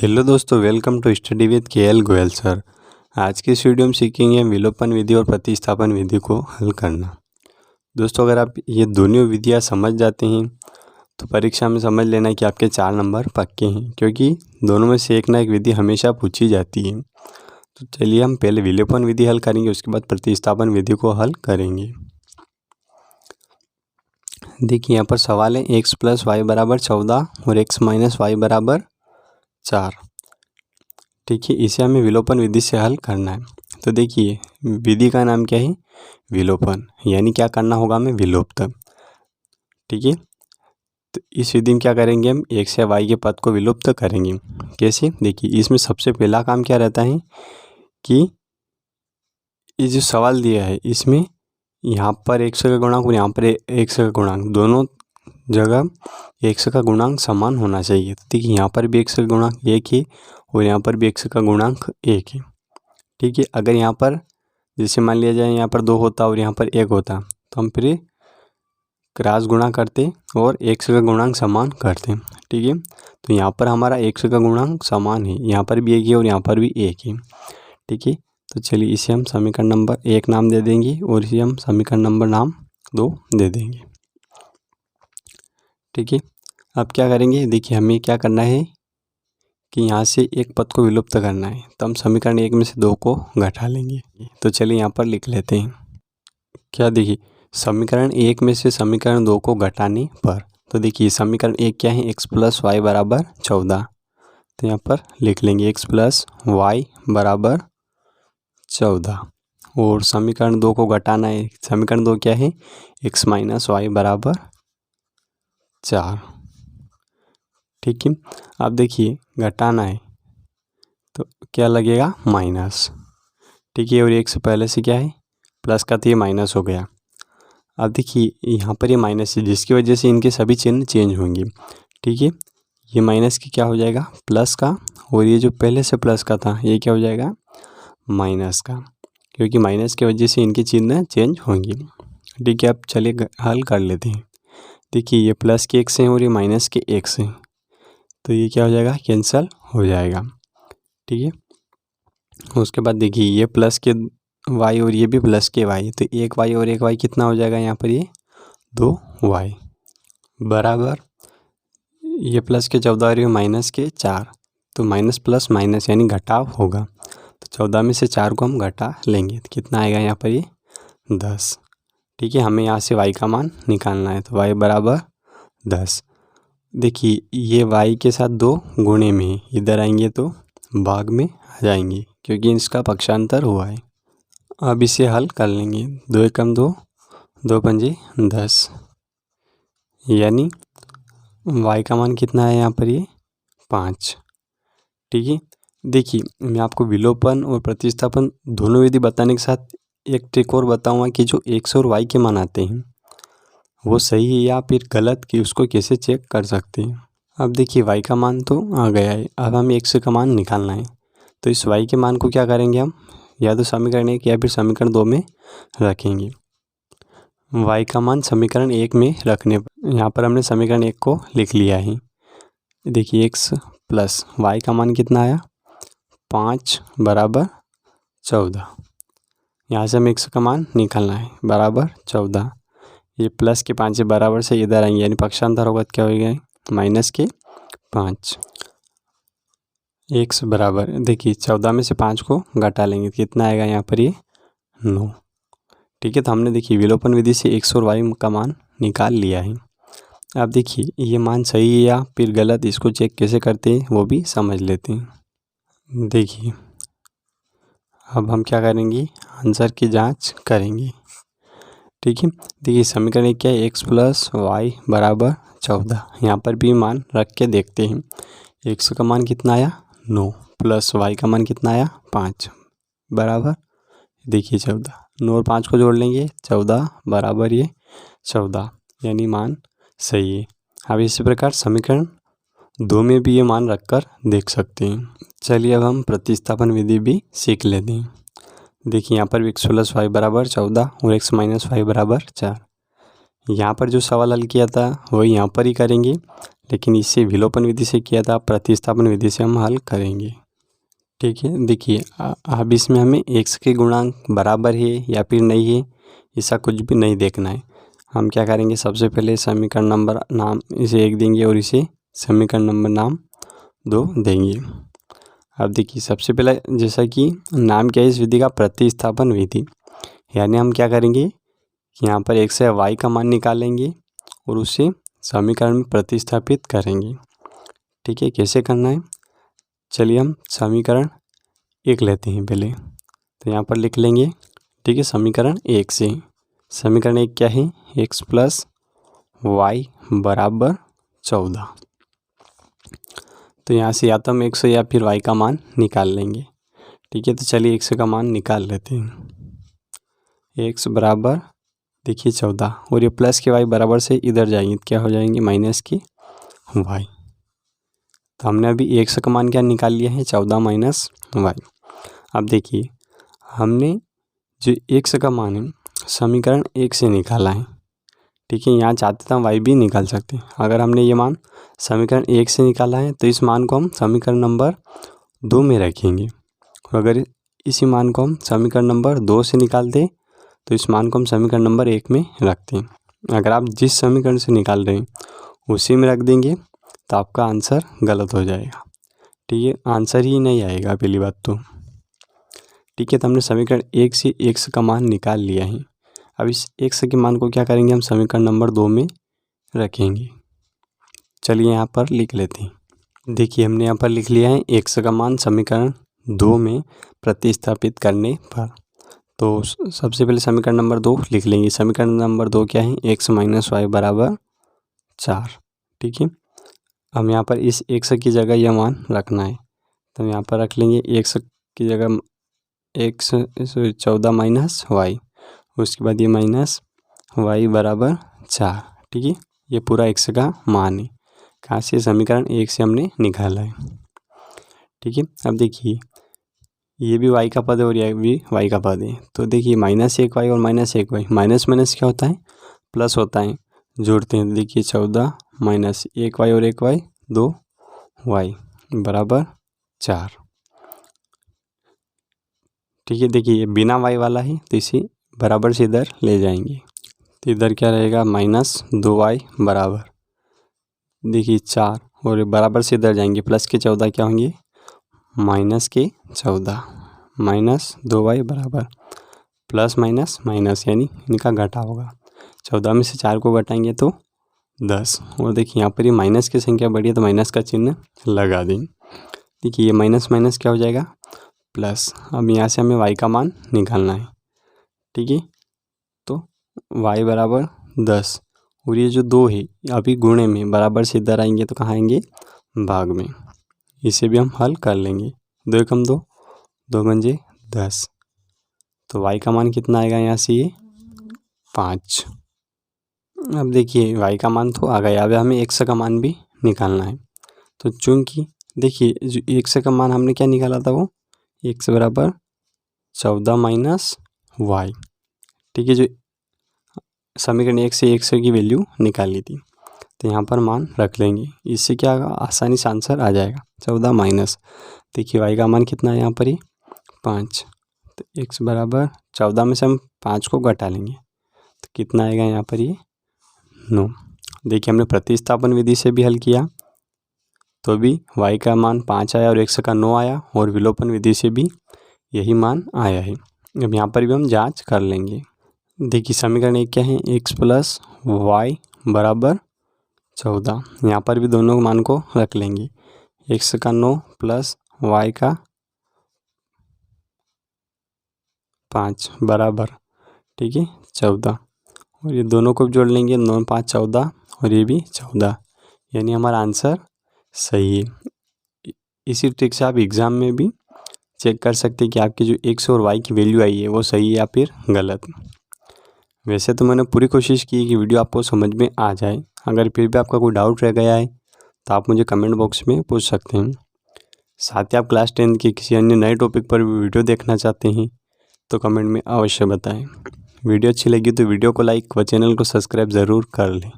Hello दोस्तों, welcome to study with K L. Goyal sir. आज की इस वीडियो में सीखेंगे विलोपन विधि और प्रतिस्थापन विधि को हल करना। दोस्तों, अगर आप ये दोनों विधियाँ समझ जाते हैं तो परीक्षा में समझ लेना कि आपके 4 नंबर पक्के हैं, क्योंकि दोनों में से एक ना एक विधि हमेशा पूछी जाती है। तो चलिए हम पहले विलोपन विधि हल करेंगे, उसके बाद प्रतिस्थापन विधि को हल करेंगे। देखिए यहाँ पर सवाल है x + y = 14 और x - y = 4। ठीक है, इसे हमें विलोपन विधि से हल करना है। तो देखिए विधि का नाम क्या है? विलोपन, यानी क्या करना होगा हमें? विलोप्त। ठीक है, तो इस विधि में क्या करेंगे हम? x या y के पद को विलुप्त करेंगे। कैसे? देखिए इसमें सबसे पहला काम क्या रहता है कि ये जो सवाल दिया है इसमें यहाँ पर x का गुणांक और यहाँ पर x का गुणांक, दोनों जगह x का गुणांक समान होना चाहिए। तो देखिए यहाँ पर भी x का गुणांक 1 है और यहाँ पर भी x का गुणांक 1 है। ठीक है, अगर यहाँ पर जैसे मान लिया जाए यहाँ पर 2 होता और यहाँ पर 1 होता तो हम फिर क्रॉस गुणा करते और x का गुणांक समान करते। ठीक है, तो यहाँ पर हमारा x का गुणांक समान है, यहाँ पर भी 1 है और यहाँ पर भी 1 है। ठीक है, तो चलिए इसे हम समीकरण नंबर 1 नाम दे देंगे और इसे हम समीकरण नंबर नाम 2 दे देंगे। ठीक है, अब क्या करेंगे? देखिए हमें क्या करना है कि यहाँ से एक पद को विलुप्त करना है, तो हम समीकरण 1 में से 2 को घटा लेंगे। तो चलिए यहाँ पर लिख लेते हैं। क्या? देखिए समीकरण 1 में से समीकरण 2 को घटाने पर, तो देखिए समीकरण 1 क्या है? x + y = 14। तो यहाँ पर लिख लेंगे x + y = 14 और समीकरण 2 को घटाना है। समीकरण 2 क्या है? x - y = 4। ठीक है, अब देखिए घटाना है तो क्या लगेगा? माइनस। ठीक है, और एक से पहले से क्या है? प्लस का, तो ये माइनस हो गया। अब देखिए यहाँ पर ये माइनस है, जिसकी वजह से इनके सभी चिन्ह चेंज होंगे। ठीक है, ये माइनस की क्या हो जाएगा? प्लस का, और ये जो पहले से प्लस का था ये क्या हो जाएगा? माइनस का, क्योंकि माइनस की वजह से इनके चिन्ह चेंज होंगे। ठीक है, अब चलिए हल कर लेते हैं। देखिए ये प्लस के x हैं और ये माइनस के x हैं, तो ये क्या हो जाएगा? कैंसिल हो जाएगा। ठीक है, उसके बाद देखिए ये प्लस के y और ये भी प्लस के y, तो एक y और एक y कितना हो जाएगा? यहाँ पर ये 2y बराबर ये प्लस के 14 और ये माइनस के 4, तो माइनस प्लस माइनस यानी घटाव होगा। तो 14 में से 4 को हम घटा लेंगे तो कितना आएगा? यहाँ पर ये 10। ठीक है, हमें यहाँ से y का मान निकालना है, तो y = 10। देखिए ये y के साथ 2 गुणे में है, इधर आएंगे तो भाग में आ जाएंगे क्योंकि इसका पक्षांतर हुआ है। अब इसे हल कर लेंगे। 2 एकम 2, 2 पंजे 10, यानी y का मान कितना है यहाँ पर? ये 5। ठीक है, देखिए मैं आपको विलोपन और प्रतिस्थापन दोनों विधि बताने के साथ एक ट्रिक और बताऊंगा कि जो x और y के मान आते हैं वो सही है या फिर गलत, कि उसको कैसे चेक कर सकते हैं। अब देखिए y का मान तो आ गया है, अब हमें x का मान निकालना है। तो इस y के मान को क्या करेंगे हम? या तो समीकरण 1 या फिर समीकरण 2 में रखेंगे। y का मान समीकरण 1 में रखने पर यहाँ पर हमने समीकरण 1 को लिख लिया है। देखिए x + y का मान कितना आया? 5 = 14। यहाँ से हमें x का मान निकालना है, बराबर 14। ये प्लस के 5 से बराबर से इधर आएंगे, यानी पक्षांतर होगा, क्या हो गया? माइनस के 5। x बराबर, देखिए 14 में से 5 को घटा लेंगे तो कितना आएगा? यहाँ पर ये 9। ठीक है, तो हमने देखिए विलोपन विधि से x और y का मान निकाल लिया है। अब देखिए ये मान सही है या फिर गलत, इसको चेक कैसे करते हैं वो भी समझ लेते हैं। देखिए अब हम क्या करेंगे? आंसर की जांच करेंगे। ठीक है, देखिए समीकरण 1 क्या है? x + y = 14। यहाँ पर भी मान रख के देखते हैं। x का मान कितना आया? 9, प्लस y का मान कितना आया? 5 बराबर, देखिए 14। 9 और 5 को जोड़ लेंगे, 14 बराबर ये 14, यानी मान सही है। अब इसी प्रकार समीकरण 2 में भी ये मान रखकर देख सकते हैं। चलिए अब हम प्रतिस्थापन विधि भी सीख लेते हैं। देखिए यहाँ पर x + y = 14 और x - y = 4। यहाँ पर जो सवाल हल किया था वही यहाँ पर ही करेंगे, लेकिन इसे विलोपन विधि से किया था, प्रतिस्थापन विधि से हम हल करेंगे। ठीक है, देखिए अब इसमें हमें x के गुणांक बराबर है या फिर नहीं है, ऐसा कुछ भी नहीं देखना है। हम क्या करेंगे, सबसे पहले समीकरण नंबर नाम इसे 1 देंगे और इसे समीकरण नंबर नाम 2 देंगे। अब देखिए सबसे पहले जैसा कि नाम क्या है इस विधि का, प्रतिस्थापन विधि, यानी हम क्या करेंगे कि यहाँ पर x से y का मान निकालेंगे और उसे समीकरण में प्रतिस्थापित करेंगे। ठीक है, कैसे करना है, चलिए हम समीकरण 1 लेते हैं पहले, तो यहाँ पर लिख लेंगे। ठीक है, समीकरण 1 से समीकरण 1 क्या है, x प्लस वाई बराबर 14। तो यहाँ से या तो हम x या फिर y का मान निकाल लेंगे। ठीक है, तो चलिए x का मान निकाल लेते हैं। x बराबर देखिए 14 और ये प्लस के y बराबर से इधर जाएंगे, क्या हो जाएंगे, माइनस के y। तो हमने अभी x का मान क्या निकाल लिया है, 14 माइनस y। अब देखिए हमने जो x का मान है समीकरण 1 से निकाला है। ठीक है, यहाँ चाहते तो हम y भी निकाल सकते हैं। अगर हमने ये मान समीकरण 1 से निकाला है तो इस मान को हम समीकरण नंबर 2 में रखेंगे, और अगर इसी मान को हम समीकरण नंबर 2 से निकालते तो इस मान को हम समीकरण नंबर 1 में रखते हैं। अगर आप जिस समीकरण से निकाल रहे हैं उसी में रख देंगे तो आपका आंसर गलत हो जाएगा। ठीक है, आंसर ही नहीं आएगा पहली बात तो। ठीक है, तो हमने समीकरण 1 से x का मान निकाल लिया है। अब इस x के मान को क्या करेंगे, हम समीकरण नंबर 2 में रखेंगे। चलिए यहाँ पर लिख लेते हैं। देखिए हमने यहाँ पर लिख लिया है x का मान समीकरण 2 में प्रतिस्थापित करने पर। तो सबसे पहले समीकरण नंबर 2 लिख लेंगे। समीकरण नंबर 2 क्या है, x माइनस वाई बराबर 4। ठीक है, हम यहाँ पर इस x की जगह यह मान रखना है, तो हम यहाँ पर रख लेंगे x की जगह x 14 माइनस वाई, उसके बाद ये माइनस y बराबर 4। ठीक है, ये पूरा x का मान है, कहाँ से, समीकरण 1 से हमने निकाला है। ठीक है, अब देखिए ये भी y का पद है और ये भी y का पद है, तो देखिए माइनस 1y और माइनस 1y, माइनस माइनस क्या होता है, प्लस होता है, जोड़ते हैं। देखिए 14 माइनस 1y और 1y 2y बराबर 4। ठीक है, देखिए ये बिना y वाला है तो इसे बराबर से इधर ले जाएंगे, तो इधर क्या रहेगा, माइनस 2y बराबर देखिए 4, और बराबर से इधर जाएंगे, प्लस के 14 क्या होंगे, माइनस के 14, माइनस 2y बराबर प्लस माइनस माइनस, यानी इनका घटा होगा। 14 में से 4 को घटाएंगे तो 10, और देखिए यहाँ पर ये माइनस की संख्या बढ़ी है तो माइनस का चिन्ह लगा दें। देखिए ये माइनस माइनस क्या हो जाएगा, प्लस। अब यहाँ से हमें y का मान निकालना है। ठीक है, तो y बराबर 10, और ये जो 2 है अभी गुणे में, बराबर से इधर आएंगे तो कहाँ आएंगे, भाग में। इसे भी हम हल कर लेंगे, 2 एकम 2, 2 पंजे 10, तो y का मान कितना आएगा यहाँ से, ये 5। अब देखिए y का मान तो आ गया, अब हमें x का मान भी निकालना है। तो चूंकि देखिए जो x का मान हमने क्या निकाला था, वो x बराबर 14 माइनस वाई। ठीक है, जो समीकरण 1 से x की वैल्यू निकाली थी, तो यहाँ पर मान रख लेंगे। इससे क्या होगा, आसानी से आंसर आ जाएगा। 14 माइनस, देखिए y का मान कितना है यहाँ पर, ही 5, तो x बराबर 14 में से हम 5 को घटा लेंगे तो कितना आएगा यहाँ पर, ये 9। देखिए हमने प्रतिस्थापन विधि से भी हल किया तो भी y का मान 5 आया और x का 9 आया, और विलोपन विधि से भी यही मान आया है। अब यहाँ पर भी हम जांच कर लेंगे। देखिए समीकरण 1 क्या है, x प्लस वाई बराबर 14। यहाँ पर भी दोनों मान को रख लेंगे, x का 9 प्लस y का 5 बराबर, ठीक है 14, और ये दोनों को जोड़ लेंगे, 9 5 14, और ये भी 14, यानी हमारा आंसर सही है। इसी ट्रिक से आप एग्ज़ाम में भी चेक कर सकते हैं कि आपकी जो x और y की वैल्यू आई है वो सही है या फिर गलत। वैसे तो मैंने पूरी कोशिश की कि वीडियो आपको समझ में आ जाए। अगर फिर भी आपका कोई डाउट रह गया है तो आप मुझे कमेंट बॉक्स में पूछ सकते हैं। साथ ही आप क्लास 10 के किसी अन्य नए टॉपिक पर भी वीडियो देखना चाहते हैं तो कमेंट में अवश्य बताएं। वीडियो अच्छी लगी तो वीडियो को लाइक व चैनल को सब्सक्राइब ज़रूर कर लें।